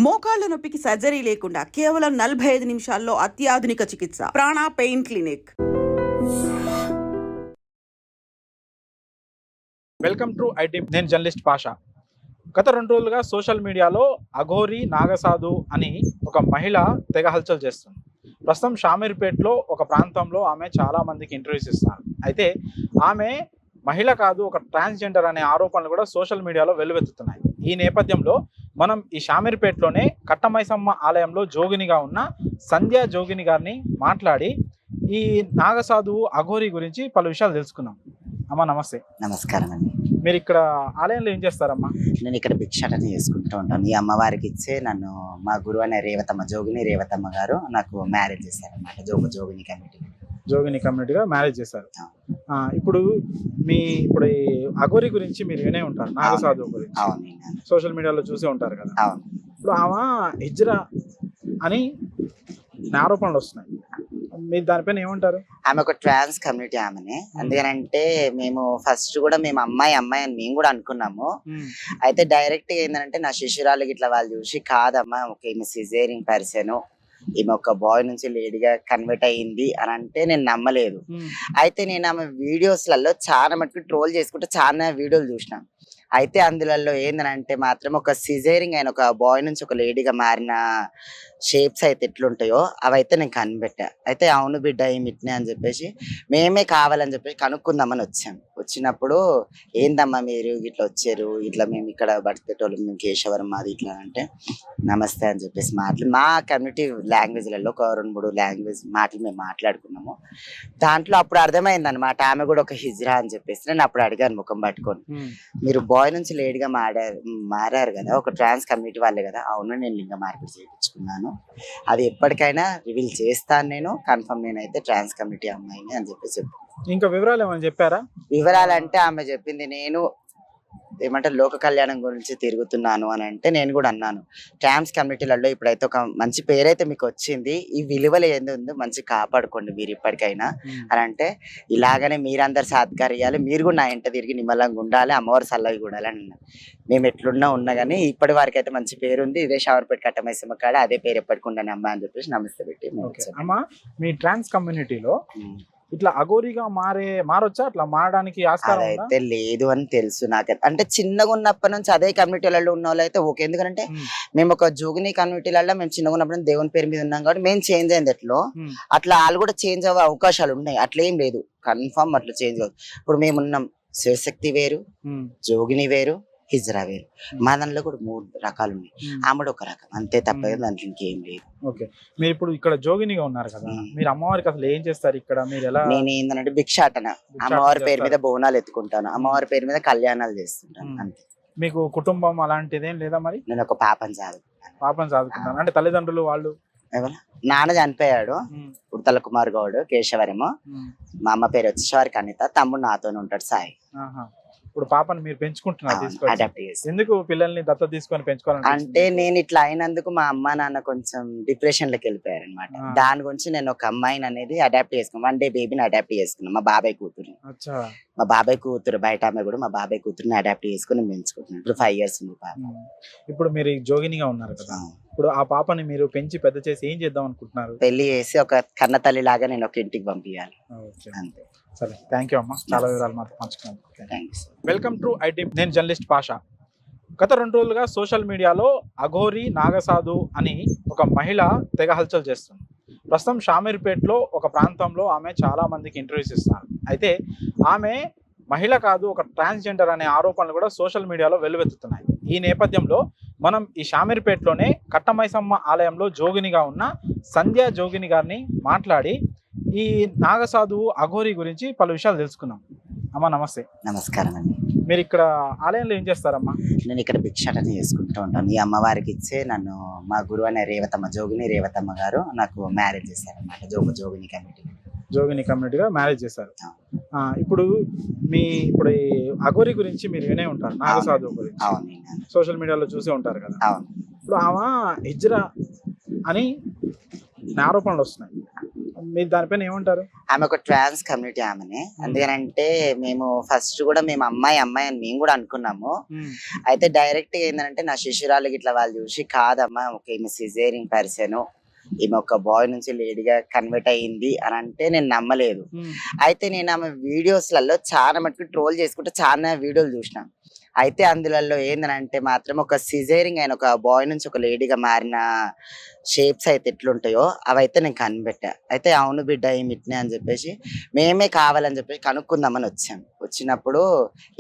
మోకాళ్ల నొప్పికి సర్జరీ లేకుండా కేవలం 45 నిమిషాల్లో అత్యాధునిక చికిత్స. ప్రాణ pain clinic. Welcome to IT. నేను జర్నలిస్ట్ పాషా. గత 2 రోజులుగా సోషల్ మీడియాలో అఘోరి నాగసాధు అని ఒక మహిళ తెగ హల్చల్ చేస్తుంది. ప్రస్తుతం షామీర్పేటలో ఒక ప్రాంతంలో ఆమె చాలా మందికి ఇంటర్వ్యూస్ ఇస్తున్నారు. అయితే ఆమె మహిళ కాదు, ఒక ట్రాన్స్జెండర్ అనే ఆరోపణలు కూడా సోషల్ మీడియాలో వెల్లువెత్తుతున్నాయి. ఈ నేపథ్యంలో మనం ఈ షామీర్పేటలోనే కట్టమైసమ్మ ఆలయంలో జోగినిగా ఉన్న సంధ్యా జోగిని గారిని మాట్లాడి ఈ నాగసాధువు అఘోరి గురించి పలు విషయాలు తెలుసుకుందాం. అమ్మా నమస్తే. నమస్కారం అండి. మీరు ఇక్కడ ఆలయంలో ఏం చేస్తారమ్మా? నేను ఇక్కడ భిక్షాటన చేసుకుంటూ ఉంటాను. ఈ అమ్మవారికి ఇచ్చే నన్ను మా గురువు అనే జోగిని రేవతమ్మ గారు నాకు మ్యారేజ్ చేశారన్నమాట. జోగిని కమిటీ. జోగిని కమ్యూనిటీగా మ్యారేజ్ చేశారు. ఇప్పుడు ఈ అఘోరి గురించి మీరు వినే ఉంటారు, నాగసాధువు గురించి. అవును, సోషల్ మీడియాలో చూసే ఉంటారు కదా. అవును. ఇప్పుడు ఆమె హిజ్రా అని ఆరోపణలు వస్తున్నాయి. మీరు దానిపైన ఏమంటారు? ఆమె ఒక ట్రాన్స్ కమ్యూనిటీ ఆమెనే. అందుకనంటే మేము ఫస్ట్ కూడా మేము అమ్మాయి అని మేము కూడా అనుకున్నాము. అయితే డైరెక్ట్ గా ఏంటంటే నా శిష్యురాలు ఇట్లా వాళ్ళు చూసి కాదమ్మా ఒక ఈమె సిజేరింగ్ పర్సన్, ఈమె ఒక బాయ్ నుంచి లేడీగా కన్వర్ట్ అయ్యింది అని అంటే నేను నమ్మలేదు. అయితే నేను ఆమె వీడియోస్లలో చాలా మటుకు ట్రోల్ చేసుకుంటే చాలా వీడియోలు చూసిన. అయితే అందులో ఏంటంటే మాత్రం ఒక సిజేరింగ్ అయిన ఒక బాయ్ నుంచి ఒక లేడీగా మారిన షేప్స్ అయితే ఎట్లుంటాయో అవైతే నేను కనిపెట్టా. అయితే అవును బిడ్డ ఇట్నే అని చెప్పేసి మేమే కావాలని చెప్పేసి కనుక్కుందామని వచ్చాం. వచ్చినప్పుడు ఏందమ్మా మీరు ఇట్లా వచ్చారు, ఇట్లా మేము ఇక్కడ బతికేటోళ్ళు, మేము కేశవరం మాది ఇట్లా అంటే నమస్తే అని చెప్పేసి మా కమ్యూనిటీ లాంగ్వేజ్లలో ఒక 2-3 లాంగ్వేజ్ మాటలు మేము మాట్లాడుకున్నాము. దాంట్లో అప్పుడు అర్థమైంది అనమాట ఆమె కూడా ఒక హిజ్రా అని చెప్పేసి. నేను అప్పుడు అడిగాను ముఖం పట్టుకొని, మీరు బాయ్ నుంచి లేడీగా మారారు కదా, ఒక ట్రాన్స్ కమ్యూనిటీ వాళ్ళే కదా. అవును, నేను లింగ మార్పిడి చేయించుకున్నాను, అది ఎప్పటికైనా రివీల్ చేస్తాను, నేను కన్ఫర్మ్ నేనైతే ట్రాన్స్ కమ్యూనిటీ అమ్మాయిని అని చెప్పేసి చెప్పాను. ఇంకా వివరాలు ఏమైనా చెప్పారా? వివరాలు అంటే ఆమె చెప్పింది నేను ఏమంటే లోక కళ్యాణం గురించి తిరుగుతున్నాను అని అంటే నేను కూడా అన్నాను ట్రాన్స్ కమ్యూనిటీలలో ఇప్పుడైతే ఒక మంచి పేరైతే మీకు వచ్చింది, ఈ విలువలు ఏంది ఉందో మంచి కాపాడుకోండి మీరు ఇప్పటికైనా అని అంటే, ఇలాగనే మీరందరు సత్కరియాలి, మీరు కూడా నా ఇంట తిరిగి నిమ్మలంగా ఉండాలి, అమ్మవారు సల్లవి కూడా అని అన్నారు. మేము ఎట్లున్నా కానీ ఇప్పటి వరకు అయితే మంచి పేరు ఉంది, ఇదే షావర్పేట కట్టమైసమ్మ కాడ అదే పేరు ఎప్పటికి ఉండని అమ్మ అని చెప్పేసి నమస్తే పెట్టి. అమ్మా, మీ ట్రాన్స్ కమ్యూనిటీలో ఇట్లా అఘోరిగా మారొచ్చా? అట్లా మారడానికి ఆస్కారం అయితే లేదు అని తెలుసు నాకు. అంటే చిన్నగా ఉన్నప్పటి నుంచి అదే కమ్యూనిటీలలో ఉన్న వాళ్ళు అయితే ఓకే. ఎందుకంటే మేము ఒక జోగిని కమ్యూనిటీలలో మేము చిన్నగా ఉన్నప్పుడు దేవుని పేరు మీద ఉన్నాం కాబట్టి మేము చేంజ్ అయింది ఎట్లో అట్లా వాళ్ళు కూడా చేంజ్ అవ్వే అవకాశాలు ఉన్నాయి. అట్లా ఏం లేదు, కన్ఫర్మ్ అట్లా చేంజ్ అవ్వదు. ఇప్పుడు మేమున్నాం శివశక్తి వేరు, జోగిని వేరు, హిజ్రా వేరు. మా దానిలో కూడా 3 రకాలు ఉన్నాయి. ఆమెడు ఒక రకం అంతే, తప్ప దాంట్లో ఇంకేం లేదు. ఓకే, మీరు ఇప్పుడు ఇక్కడ జోగినిగా ఉన్నారు కదా, మీరు అమ్మవారికి అసలు ఏం చేస్తారు ఇక్కడ? మీరు ఎలా? నేను ఏంటంటే భిక్షాటన, అమ్మవారి పేరు మీద బోనాలు ఎత్తుకుంటాను, అమ్మవారి పేరు మీద కళ్యాణాలు చేస్తుంటాను అంతే. మీకు కుటుంబం అలాంటిదేం లేదా? మరి నేను ఒక పాపని చదువుకుంటాను అంటే తల్లిదండ్రులు వాళ్ళు? నాన్న చనిపోయాడు, ఉడతల కుమార్ గౌడ్ కేశవరము. మా అమ్మ పేరు వచ్చేవారికి అనిత, తమ్ముడు నాతోనే ఉంటాడు సాయి. ఇప్పుడు పాపని మీరు పెంచుకుంటున్నారు, ఎందుకు పిల్లల్ని దత్త తీసుకొని పెంచుకోవాలంటే? అంటే నేను ఇట్లా అయినందుకు మా అమ్మ నాన్న కొంచెం డిప్రెషన్ లోకి వెళ్ళిపోయారు అనమాట. దాని గురించి నేను ఒక అమ్మాయిని అనేది అడాప్ట్ చేసుకున్నాను, 1 డే బేబీని అడాప్ట్ చేసుకున్నాను. మా బాబాయ్ కూతురు బయట ఆమె కూడా మా బాబాయ్ కూతురుని అడాప్ట్ చేసుకుని పెంచుకుంటున్నాను. ఇప్పుడు 5 years ఉంది పాప. ఇప్పుడు మీరు జోగినిగా ఉన్నారు కదా, ఇప్పుడు ఆ పాపని మీరు పెంచి పెద్ద చేసి ఏం చేద్దాం అనుకుంటున్నారు? పెళ్లి చేసి ఒక కన్న తల్లి లాగా నేను ఒక ఇంటికి పంపించాలి అంతే. సరే, థ్యాంక్ యూ అమ్మా, చాలా వివరాలు మాతో పంచుకున్నాను. Welcome to IT. నేను జర్నలిస్ట్ పాషా. గత 2 రోజులుగా సోషల్ మీడియాలో అఘోరి నాగసాధు అని ఒక మహిళ తెగ హల్చల్ చేస్తుంది. ప్రస్తుతం షామీర్పేటలో ఒక ప్రాంతంలో ఆమె చాలా మందికి ఇంటర్వ్యూస్ ఇస్తున్నారు. అయితే ఆమె మహిళ కాదు, ఒక ట్రాన్స్జెండర్ అనే ఆరోపణలు కూడా సోషల్ మీడియాలో వెల్లువెత్తుతున్నాయి. ఈ నేపథ్యంలో మనం ఈ షామీర్పేటలోనే కట్టమైసమ్మ ఆలయంలో జోగినిగా ఉన్న సంధ్యా జోగిని గారిని మాట్లాడి ఈ నాగసాధువు అఘోరి గురించి పలు విషయాలు తెలుసుకుందాం. అమ్మా నమస్తే. నమస్కారం అండి. మీరు ఇక్కడ ఆలయంలో ఏం చేస్తారమ్మా? నేను ఇక్కడ భిక్షాటన చేసుకుంటూ ఉంటాను. ఈ అమ్మవారికి ఇచ్చే నన్ను మా గురువు అనే జోగిని రేవతమ్మ గారు నాకు మ్యారేజ్ చేశారన్నమాట. జోగిని కమ్యూనిటీగా మ్యారేజ్ చేశారు. ఇప్పుడు ఈ అఘోరి గురించి మీరు వినే ఉంటారు, నాగసాధువు గురించి. అవును, సోషల్ మీడియాలో చూసే ఉంటారు కదా. అవును. ఇప్పుడు ఆమె హిజ్రా అని ఆరోపణలు వస్తున్నాయి. మీరు దానిపైన ఏమంటారు? ఆమె ఒక ట్రాన్స్ కమ్యూనిటీ ఆమెనే. అందుకనంటే మేము ఫస్ట్ కూడా మేము అమ్మాయి అని మేము కూడా అనుకున్నాము. అయితే డైరెక్ట్ గా ఏంటంటే నా శిష్యురాలు ఇట్లా వాళ్ళు చూసి కాదమ్మా ఈమె సిజేరింగ్ పర్సన్, ఈమె ఒక బాయ్ నుంచి లేడీగా కన్వర్ట్ అయ్యింది అని అంటే నేను నమ్మలేదు. అయితే నేను ఆమె వీడియోస్లలో చాలా మటుకు ట్రోల్ చేసుకుంటే చాలా వీడియోలు చూసిన. అయితే అందులో ఏందనంటే మాత్రం ఒక సిజేరింగ్ అయిన ఒక బాయ్ నుంచి ఒక లేడీగా మారిన షేప్స్ అయితే ఎట్లుంటాయో అవైతే నేను కనిపెట్టా. అయితే అవును బిడ్డ ఇట్నే అని చెప్పేసి మేమే కావాలని చెప్పేసి కనుక్కుందామని వచ్చాం. వచ్చినప్పుడు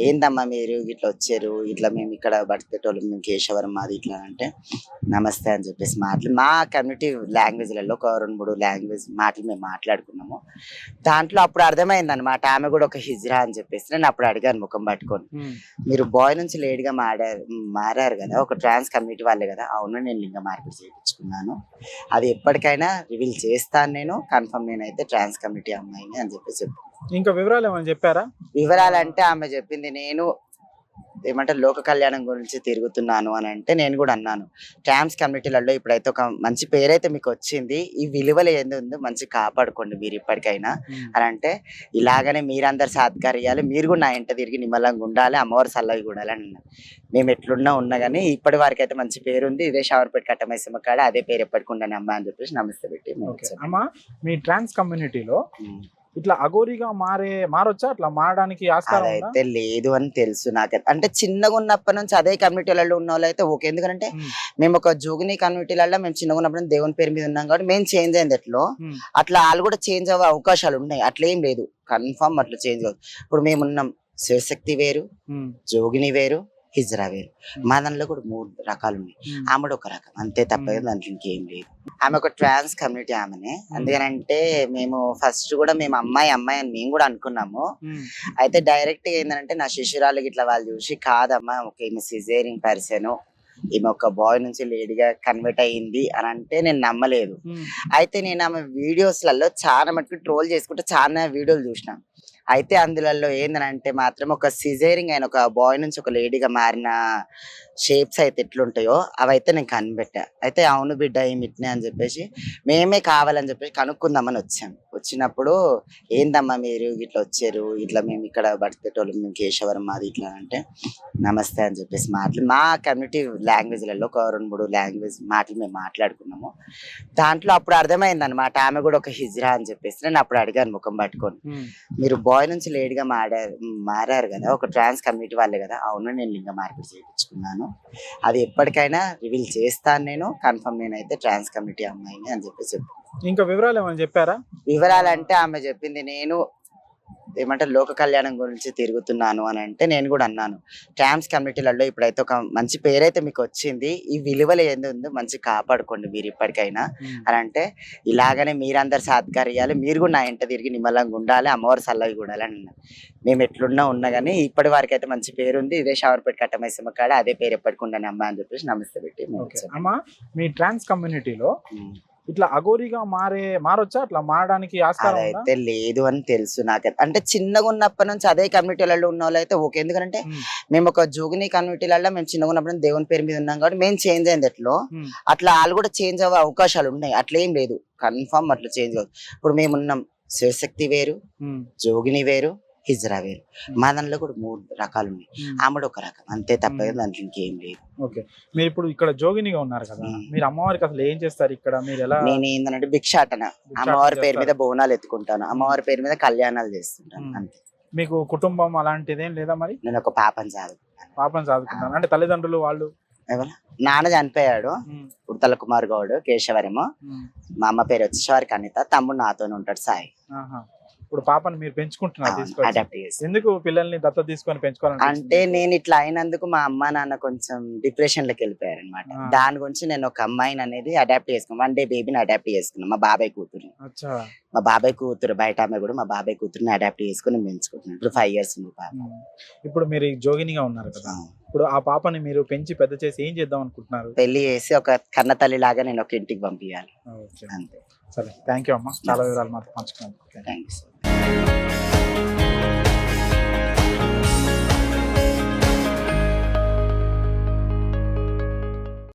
ఏందమ్మా మీరు ఇట్లా వచ్చారు, ఇట్లా మేము ఇక్కడ బతికేటోళ్ళు, మేము కేశవరం మాది ఇట్లా అంటే నమస్తే అని చెప్పేసి మా కమ్యూనిటీ లాంగ్వేజ్లలో ఒక 2-3 లాంగ్వేజ్ మాటలు మేము మాట్లాడుకున్నాము. దాంట్లో అప్పుడు అర్థమైంది అనమాట ఆమె కూడా ఒక హిజ్రా అని చెప్పేసి. నేను అప్పుడు అడిగాను ముఖం పట్టుకొని, మీరు బాయ్ నుంచి లేడీగా మారారు కదా, ఒక ట్రాన్స్ కమ్యూనిటీ వాళ్ళే కదా? అవును, నేను లింగ మార్పిడి చేయించుకున్నాను, అది ఎప్పటికైనా రివీల్ చేస్తాను, నేను కన్ఫర్మ్ నేనైతే ట్రాన్స్ కమ్యూనిటీ అమ్మాయిని అని చెప్పేసి చెప్పాను. ఇంకా వివరాలు ఏమైనా చెప్పారా? వివరాలంటే ఆమె చెప్పింది నేను ఏమంటే లోక కళ్యాణం గురించి తిరుగుతున్నాను అని అంటే నేను కూడా అన్నాను, ట్రాన్స్ కమ్యూనిటీలలో ఇప్పుడైతే ఒక మంచి పేరైతే మీకు వచ్చింది, ఈ విలువలు ఏంది ఉందో మంచి కాపాడుకోండి మీరు ఇప్పటికైనా అని అంటే, ఇలాగనే మీరందరు సాత్కార్యాలు, మీరు కూడా నా ఇంట తిరిగి నిమ్మలంగా ఉండాలి, అమ్మవారు సల్లవి కూడాలి అని అన్నారు. మేము ఎట్లున్నా ఉన్నా కానీ ఇప్పటి వరకు అయితే మంచి పేరు ఉంది, ఇదే షవర్పేట కట్టమైసమ్మ కాడ అదే పేరు ఎప్పటికి ఉండని అమ్మ అని చెప్పేసి నమస్తే పెట్టి అమ్మా. మీ ట్రాన్స్ కమ్యూనిటీలో ఇట్లా అఘోరిగా మారొచ్చా? అట్లా మారడానికి ఆస్కారం ఉందా? అదైతే లేదు అని తెలుసు నాకు. అంటే చిన్నగా ఉన్నప్పటి నుంచి అదే కమ్యూనిటీలలో ఉన్న వాళ్ళు అయితే ఓకే. ఎందుకంటే మేము ఒక జోగిని కమ్యూనిటీలలో మేము చిన్నగా ఉన్నప్పుడు దేవుని పేరు మీద ఉన్నాం కాబట్టి మేము చేంజ్ అయింది ఎట్లో, అట్లా వాళ్ళు కూడా చేంజ్ అవ్వే అవకాశాలు ఉన్నాయి. అట్లా ఏం లేదు, కన్ఫర్మ్ అట్లా చేంజ్ అవ్వదు. ఇప్పుడు మేము ఉన్నాం, శివశక్తి వేరు, జోగిని వేరు, హిజ్రా వేరు. మా దానిలో కూడా 3 రకాలు ఉన్నాయి. ఆమెడు ఒక రకం అంతే, తప్ప దాంట్లో ఇంకేం లేదు. ఆమె ఒక ట్రాన్స్ కమ్యూనిటీ ఆమెనే. అందుకనంటే మేము ఫస్ట్ కూడా మేము అమ్మాయి అని మేము కూడా అనుకున్నాము. అయితే డైరెక్ట్ గా ఏంటంటే నా శిష్యురాలు ఇట్లా వాళ్ళు చూసి కాదమ్మా ఈమె సిజేరింగ్ పర్సన్, ఈమె ఒక బాయ్ నుంచి లేడీగా కన్వర్ట్ అయ్యింది అని అంటే నేను నమ్మలేదు. అయితే నేను ఆమె వీడియోస్లలో చాలా మటుకు ట్రోల్ చేసుకుంటే చాలా వీడియోలు చూసిన. అయితే అందులో ఏంటంటే మాత్రం ఒక సిజేరింగ్ అయిన ఒక బాయ్ నుంచి ఒక లేడీగా మారిన షేప్స్ అయితే ఎట్లుంటాయో అవైతే నేను కనిపెట్టా. అయితే అవును బిడ్డ ఇట్నే అని చెప్పేసి మేమే కావాలని చెప్పేసి కనుక్కుందామని వచ్చాం. వచ్చినప్పుడు ఏందమ్మా మీరు ఇట్లా వచ్చారు, ఇట్లా మేము ఇక్కడ బతికేటోళ్ళు, మేము కేశవరం మాది ఇట్లా అంటే నమస్తే అని చెప్పేసి మా కమ్యూనిటీ లాంగ్వేజ్లలో ఒక 2-3 లాంగ్వేజ్ మాటలు మేము మాట్లాడుకున్నాము. దాంట్లో అప్పుడు అర్థమైంది అనమాట ఆమె కూడా ఒక హిజ్రా అని చెప్పేసి. నేను అప్పుడు అడిగాను ముఖం పట్టుకొని, మీరు బాయ్ నుంచి లేడీగా మారారు కదా, ఒక ట్రాన్స్ కమ్యూనిటీ వాళ్ళే కదా? అవును, నేను లింగ మార్పిడి చేయించుకున్నాను, అది ఎప్పటికైనా రివీల్ చేస్తాను, నేను కన్ఫర్మ్ నేనైతే ట్రాన్స్ కమ్యూనిటీ అమ్మాయిని అని చెప్పేసి చెప్పాను. ఇంకా వివరాలు ఏమైనా చెప్పారా? వివరాలంటే ఆమె చెప్పింది నేను ఏమంటే లోక కళ్యాణం గురించి తిరుగుతున్నాను అని అంటే నేను కూడా అన్నాను, ట్రాన్స్ కమ్యూనిటీలలో ఇప్పుడైతే ఒక మంచి పేరైతే మీకు వచ్చింది, ఈ విలువలు ఏంది ఉందో మంచి కాపాడుకోండి మీరు ఇప్పటికైనా అని అంటే, ఇలాగనే మీరందరు సాత్కార్యాలు, మీరు కూడా నా ఇంట తిరిగి నిమ్మలంగా ఉండాలి, అమ్మవారు సల్లవి కూడాలి అని అన్నారు. మేము ఎట్లున్నా ఉన్నా కానీ ఇప్పటి వరకు అయితే మంచి పేరు ఉంది, ఇదే షవర్పేట కట్టమైసమ్మ కాడ అదే పేరు ఎప్పటికి ఉండని అమ్మ అని చెప్పేసి నమస్తే పెట్టి. అమ్మా, మీ ట్రాన్స్ కమ్యూనిటీలో ఇట్లా అఘోరిగా మారొచ్చా? అట్లా మారడానికి ఆస్కారం ఉందా? అదైతే లేదు అని తెలుసు నాకు. అంటే చిన్నగా ఉన్నప్పటి నుంచి అదే కమ్యూనిటీలలో ఉన్న వాళ్ళు అయితే ఓకే. ఎందుకంటే మేము ఒక జోగిని కమ్యూనిటీలలో మేము చిన్నగా ఉన్నప్పుడు దేవుని పేరు మీద ఉన్నాం కాబట్టి మేము చేంజ్ అయింది ఎట్లో, అట్లా వాళ్ళు కూడా చేంజ్ అవ్వే అవకాశాలు ఉన్నాయి. అట్లా ఏం లేదు, కన్ఫర్మ్ అట్లా చేంజ్ అవ్వదు. ఇప్పుడు మేము ఉన్నాం, శివశక్తి వేరు, జోగిని వేరు, హిజ్రా వేరు. మా దానిలో కూడా 3 రకాలు ఉన్నాయి. ఆమెడు ఒక రకం అంతే, తప్ప దాంట్లో ఇంకేం లేదు. ఓకే, మీరు ఇప్పుడు ఇక్కడ జోగినిగా ఉన్నారు కదా, మీరు అమ్మవారికి అసలు ఏం చేస్తారు ఇక్కడ? మీరు ఎలా? నేను ఏంటంటే భిక్షాటన, అమ్మవారి పేరు మీద బోనాలు ఎత్తుకుంటాను, అమ్మవారి పేరు మీద కళ్యాణాలు చేస్తుంటాను అంతే. మీకు కుటుంబం అలాంటిదేం లేదా? మరి నేను ఒక పాపని చదువుకుంటాను అంటే తల్లిదండ్రులు వాళ్ళు? నాన్న చనిపోయాడు, ఉడతల కుమార్ గౌడ్, కేశవరము. మా అమ్మ పేరు వచ్చి శివారికి అనిత, తమ్ముడు నాతోనే ఉంటాడు సాయి. ఇప్పుడు పాపని మీరు పెంచుకుంటున్నారు, ఎందుకు పిల్లల్ని దత్తత తీసుకొని పెంచుకోవాలంటే? అంటే నేను ఇట్లా అయినందుకు మా అమ్మ నాన్న కొంచెం డిప్రెషన్ లోకి వెళ్ళిపోయారు అనమాట. దాని గురించి నేను ఒక అమ్మాయిని అనేది అడాప్ట్ చేసుకున్నాను, 1 డే బేబీని అడాప్ట్ చేసుకున్నాను. మా బాబాయ్ కూతురు బయట ఆమె కూడా మా బాబాయ్ కూతురుని అడాప్ట్ చేసుకుని పెంచుకుంటున్నాను. ఇప్పుడు 5 years ఉంది పాప. ఇప్పుడు మీరు జోగినిగా ఉన్నారు కదా, ఇప్పుడు ఆ పాపని మీరు పెంచి పెద్ద చేసి ఏం చేద్దాం అనుకుంటున్నారు? పెళ్లి చేసి ఒక కన్న తల్లి లాగా నేను ఒక ఇంటికి పంపించాలి అంతే. సరే, థ్యాంక్ యూ అమ్మా, చాలా వివరాలు మాతో పంచుకున్నాను. Thank you.